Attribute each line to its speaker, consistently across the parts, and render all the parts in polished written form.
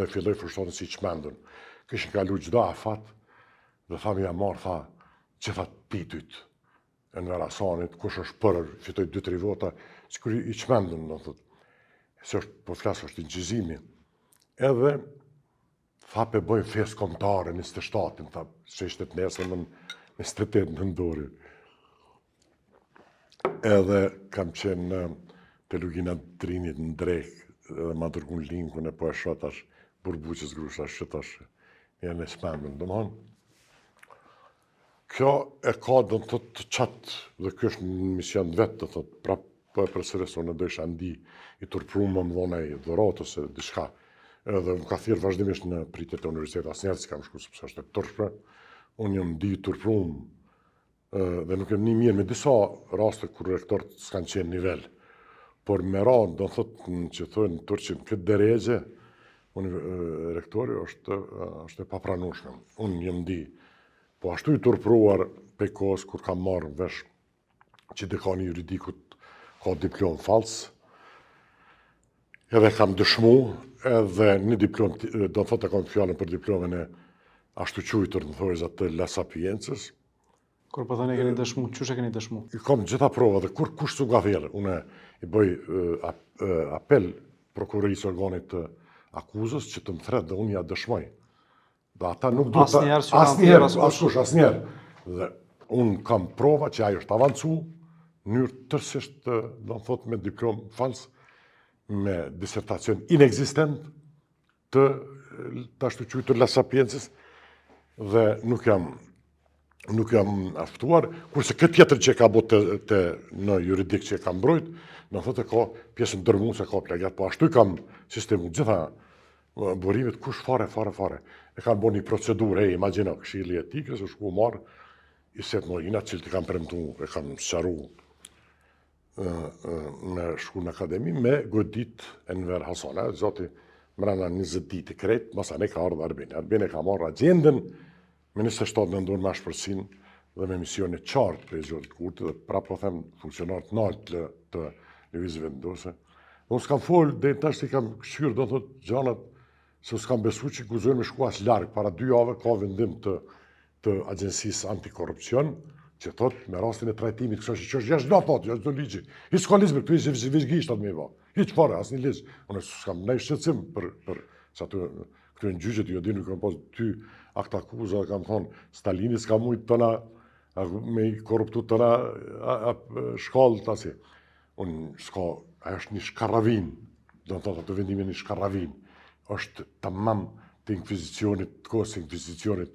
Speaker 1: edhe filloj fërshtonë si qmendën. Këshin kalu gjdo afat, dhe tha mi marë, tha, që tha pityt, e në Verasanit, kush është përër, fitoj 2-3 vota, që kër i qmendën, në thot, se është, po flasë është inqizimi. Edhe, tha pe bëjmë fesë kombëtare 27-in, tha, që ishte të nesër në 28 në ndori. Edhe kam qenë të Lugina Drinit në Drek, edhe ma dërgun linkun e po e shotash, burbuqës grusha, shëtash, e në shpendën, do mëhon. Kjo e ka do të të qatë, dhe kjo është në mision vetë, do të pra po e përsëres, unë do isha ndi i turprum më dhona i dhërat ose diçka. Edhe më ka thirë vazhdimisht në pritet e universitetit, asë njerë që kam shku, sepse është e tërshme. Unë jam ndi i turprum, dhe nuk jam një mirë me disa raste kur rektorët s'kanë qenë nivel. Por me ranë, do thotë që thënë në Turqin, këtë deregje, rektori është e papranueshme. Unë jam ndi. Po ashtu i turpruar pekos kur kam marrë vesh që dekani juridikut ka diplom fals, edhe kam dëshmu, edhe një diplom, do thotë e kam fjallën për diplomën e ashtu qujtur në thojzat të La Sapiences.
Speaker 2: Kur po thoni e keni dëshmu, qysh e keni dëshmu?
Speaker 1: I kam gjitha prova dhe kur kush s'u gafele. Unë i bëj apel prokurorisë organit të akuzës që të më thret dhe unë ja dëshmoj. Dhe ata nuk du të... Asnjëherë. Dhe unë kam prova që ajo është avancu, njërë tërsisht, do në thot, me diplom fals, me disertacion inexistent të ashtu quajtur La Sapiences, dhe nuk jam aftuar, kurse këtë tjetër që ka botë në juridik që e kam mbrojt, në thotë e ka pjesën dërmu se ka plagiat, po ashtu i kam sistemu gjitha burimit, kush fare. E kam bo një procedurë, imagina, këshilli etikës, u shku marë, i set Morina, cilë të kam premtu, e kam sëqaru me shku në akademi, me godit Enver Hasana, zoti mrena 20 ditë krejt, masane ka ardhë Arbeni. Arbeni ka marrë agjendën, me 27 në ndonë me shpërsin dhe me misionit qartë për e zhjotit kurti dhe pra po them funksionarët naltë të lëvizjeve vendose. Unë s'kam folë, dhe tash që kam këshyrë, do të thotë gjanat, se s'kam besu që guzojnë me shku as largë. Para 2 jave ka vendim të agjensisë antikorrupcion, që thotë me rastin e trajtimit këso që është jashtë natot, jashtë do ligji. Hiç s'ka ligjë, këtu ishte vizgjishtat me i va. Hiç fare, asnjë ligj. Unë s'kam ndaj shqetësim për sa këtu në gjyqet, jo di nuk kam pas 2 akt akuza, kam thonë, Stalini s'ka mujt tëna, me i korruptu tëna shkallë të asi. Unë s'ka, ajo është një shkarravin, do në thotë të vendimi një shkarravin, është tamam të inkvizicionit, të kohës inkvizicionit,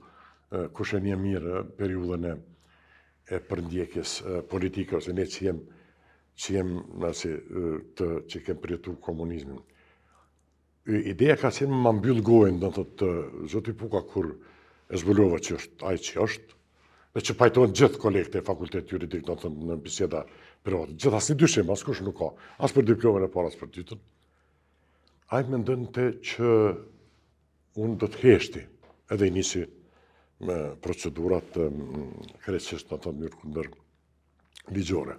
Speaker 1: kush e një mirë periudhën e përndjekjes politike, ose ne që jem që kem përjetu komunizmin. Ideja ka qenë më mbyll gojën, do në thotë, zoti Puka kur e zbulova që është ai që është, dhe që pajtojnë gjithë kolegët e fakultet juridik, do në thotë, në biseda private. Gjithë asnjë dyshim, askush nuk ka, as për diplomën e parë, as për dytën. Ai mendonte që unë do të heshti, edhe i nisi me procedurat krejtësisht, do të thotë, njërë kundër ligjore.